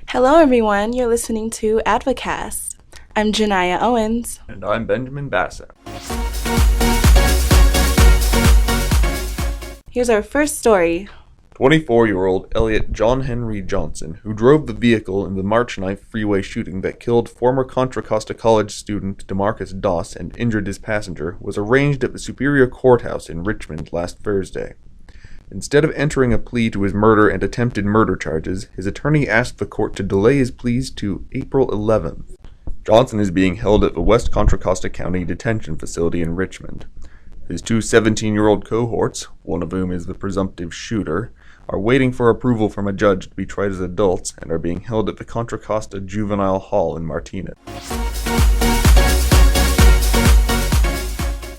Hello everyone, you're listening to Advocast. I'm Janiyah Owens. And I'm Benjamin Bassett. Here's our first story. 24-year-old Elliot John Henry Johnson, who drove the vehicle in the March 9th freeway shooting that killed former Contra Costa College student DeMarcus Doss and injured his passenger, was arraigned at the Superior Courthouse in Richmond last Thursday. Instead of entering a plea to his murder and attempted murder charges, his attorney asked the court to delay his pleas to April 11th. Johnson is being held at the West Contra Costa County Detention Facility in Richmond. His two 17-year-old cohorts, one of whom is the presumptive shooter, are waiting for approval from a judge to be tried as adults and are being held at the Contra Costa Juvenile Hall in Martinez.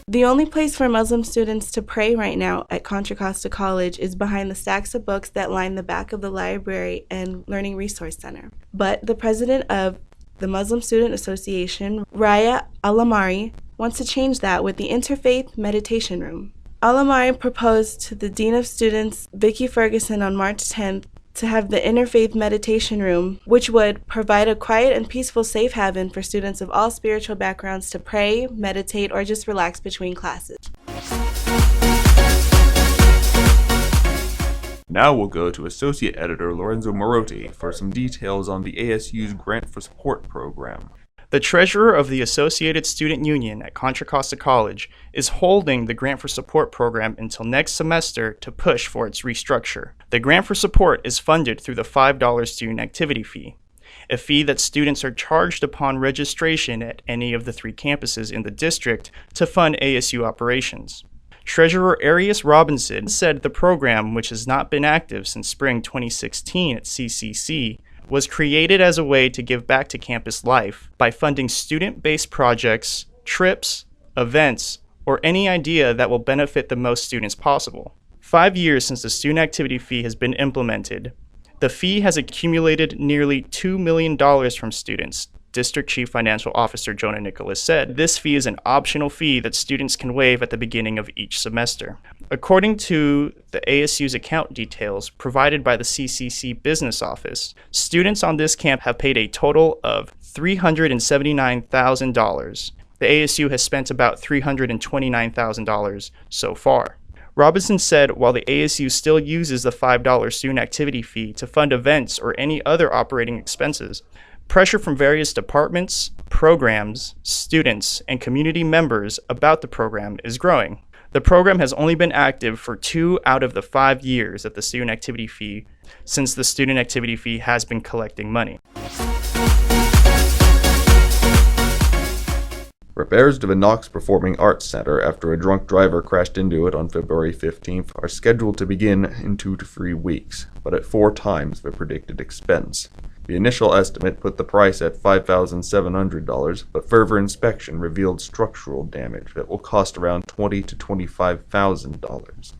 The only place for Muslim students to pray right now at Contra Costa College is behind the stacks of books that line the back of the library and Learning Resource Center. But the president of the Muslim Student Association, Raya Alamari, wants to change that with the Interfaith Meditation Room. Alamari proposed to the Dean of Students, Vicky Ferguson, on March 10th to have the Interfaith Meditation Room, which would provide a quiet and peaceful safe haven for students of all spiritual backgrounds to pray, meditate, or just relax between classes. Now we'll go to Associate Editor Lorenzo Morotti for some details on the ASU's Grant for Support program. The treasurer of the Associated Student Union at Contra Costa College is holding the Grant for Support program until next semester to push for its restructure. The Grant for Support is funded through the $5 student activity fee, a fee that students are charged upon registration at any of the 3 campuses in the district to fund ASU operations. Treasurer Arius Robinson said the program, which has not been active since spring 2016 at CCC, was created as a way to give back to campus life by funding student-based projects, trips, events, or any idea that will benefit the most students possible. 5 years since the student activity fee has been implemented, the fee has accumulated nearly $2 million from students. District Chief Financial Officer Jonah Nicholas said this fee is an optional fee that students can waive at the beginning of each semester. According to the ASU's account details provided by the CCC Business Office, students on this camp have paid a total of $379,000. The ASU has spent about $329,000 so far. Robinson said while the ASU still uses the $5 student activity fee to fund events or any other operating expenses, pressure from various departments, programs, students, and community members about the program is growing. The program has only been active for 2 out of the 5 years that the student activity fee, since the student activity fee has been collecting money. Repairs to the Knox Performing Arts Center after a drunk driver crashed into it on February 15th are scheduled to begin in 2 to 3 weeks, but at 4 times the predicted expense. The initial estimate put the price at $5,700, but further inspection revealed structural damage that will cost around $20,000 to $25,000.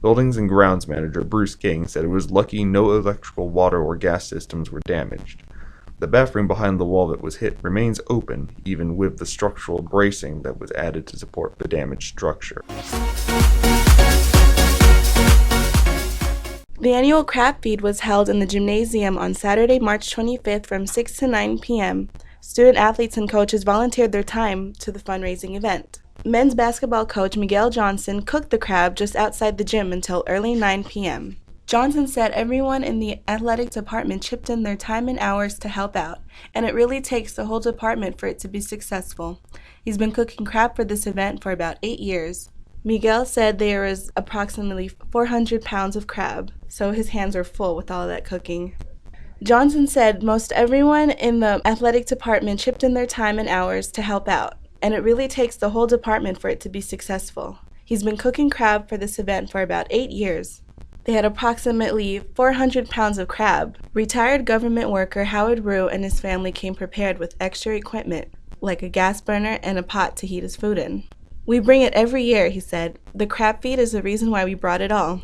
Buildings and Grounds Manager Bruce King said it was lucky no electrical, water, or gas systems were damaged. The bathroom behind the wall that was hit remains open, even with the structural bracing that was added to support the damaged structure. The annual crab feed was held in the gymnasium on Saturday, March 25th from 6 to 9 p.m. Student athletes and coaches volunteered their time to the fundraising event. Men's basketball coach Miguel Johnson cooked the crab just outside the gym until early 9 p.m. Johnson said everyone in the athletic department chipped in their time and hours to help out, and it really takes the whole department for it to be successful. He's been cooking crab for this event for about 8 years. Miguel said there was approximately 400 pounds of crab, so his hands are full with all of that cooking. Johnson said most everyone in the athletic department chipped in their time and hours to help out, and it really takes the whole department for it to be successful. He's been cooking crab for this event for about 8 years. They had approximately 400 pounds of crab. Retired government worker Howard Rue and his family came prepared with extra equipment, like a gas burner and a pot to heat his food in. "We bring it every year," he said. "The crab feed is the reason why we brought it all.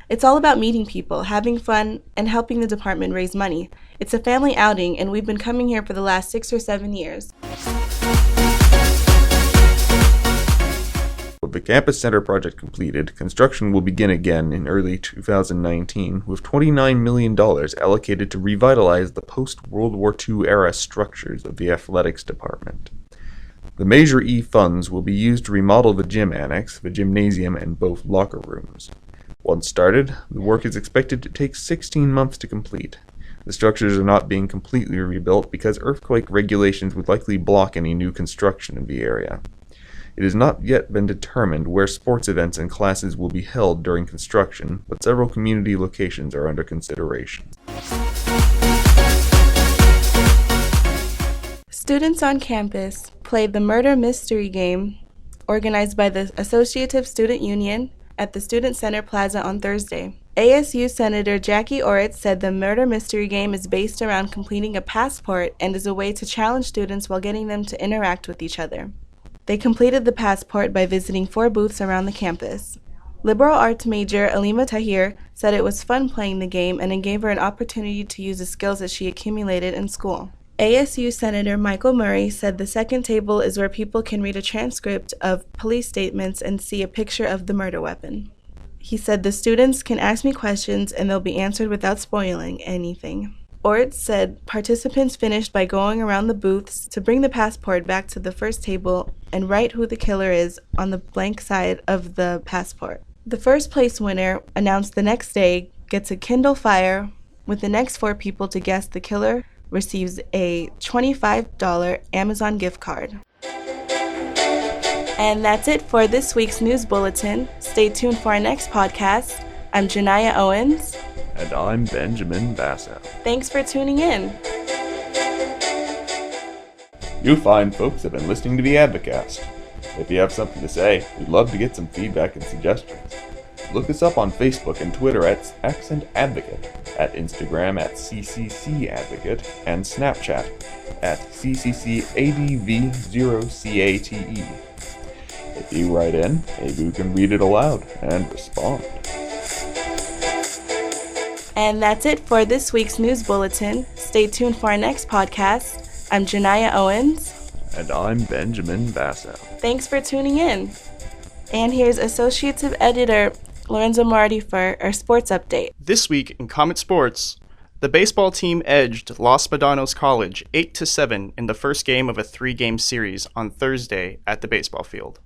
It's all about meeting people, having fun, and helping the department raise money. It's a family outing, and we've been coming here for the last 6 or 7 years." the Campus Center project completed, construction will begin again in early 2019 with $29 million allocated to revitalize the post-World War II era structures of the athletics department. The Measure E funds will be used to remodel the gym annex, the gymnasium, and both locker rooms. Once started, the work is expected to take 16 months to complete. The structures are not being completely rebuilt because earthquake regulations would likely block any new construction in the area. It has not yet been determined where sports events and classes will be held during construction, but several community locations are under consideration. Students on campus played the Murder Mystery Game, organized by the Associative Student Union, at the Student Center Plaza on Thursday. ASU Senator Jackie Oritz said the Murder Mystery Game is based around completing a passport and is a way to challenge students while getting them to interact with each other. They completed the passport by visiting 4 booths around the campus. Liberal arts major Alima Tahir said it was fun playing the game and it gave her an opportunity to use the skills that she accumulated in school. ASU Senator Michael Murray said the second table is where people can read a transcript of police statements and see a picture of the murder weapon. He said the students can ask me questions and they'll be answered without spoiling anything. Oritz said participants finished by going around the booths to bring the passport back to the first table and write who the killer is on the blank side of the passport. The first place winner, announced the next day, gets a Kindle Fire, with the next 4 people to guess the killer receives a $25 Amazon gift card. And that's it for this week's news bulletin. Stay tuned for our next podcast. I'm Janiyah Owens. And I'm Benjamin Basso. Thanks for tuning in. You fine folks have been listening to the Advocast. If you have something to say, we'd love to get some feedback and suggestions. Look us up on Facebook and Twitter at Accent Advocate, at Instagram at CCC Advocate, and Snapchat at CCCADV0CATE. If you write in, maybe we can read it aloud and respond. And that's it for this week's news bulletin. Stay tuned for our next podcast. I'm Janiyah Owens. And I'm Benjamin Basso. Thanks for tuning in. And here's Associative Editor Lorenzo Moretti for our sports update. This week in Comet Sports, the baseball team edged Los Medanos College 8-7 in the first game of a 3-game series on Thursday at the baseball field.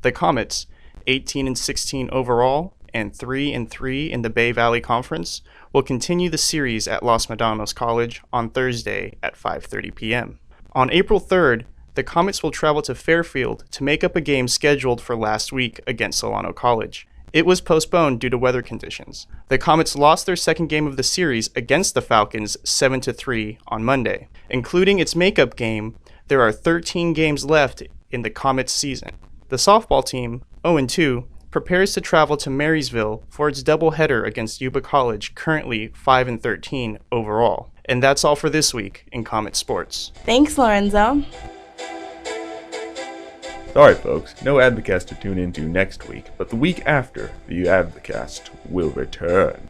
The Comets, 18-16 overall and 3-3 in the Bay Valley Conference, will continue the series at Los Medanos College on Thursday at 5:30 p.m. On April 3rd, the Comets will travel to Fairfield to make up a game scheduled for last week against Solano College. It was postponed due to weather conditions. The Comets lost their second game of the series against the Falcons 7-3 on Monday. Including its makeup game, there are 13 games left in the Comets season. The softball team, 0-2, prepares to travel to Marysville for its doubleheader against Yuba College, currently 5-13 overall. And that's all for this week in Comet Sports. Thanks, Lorenzo. Sorry folks, no Advocast to tune into next week, but the week after, the Advocast will return.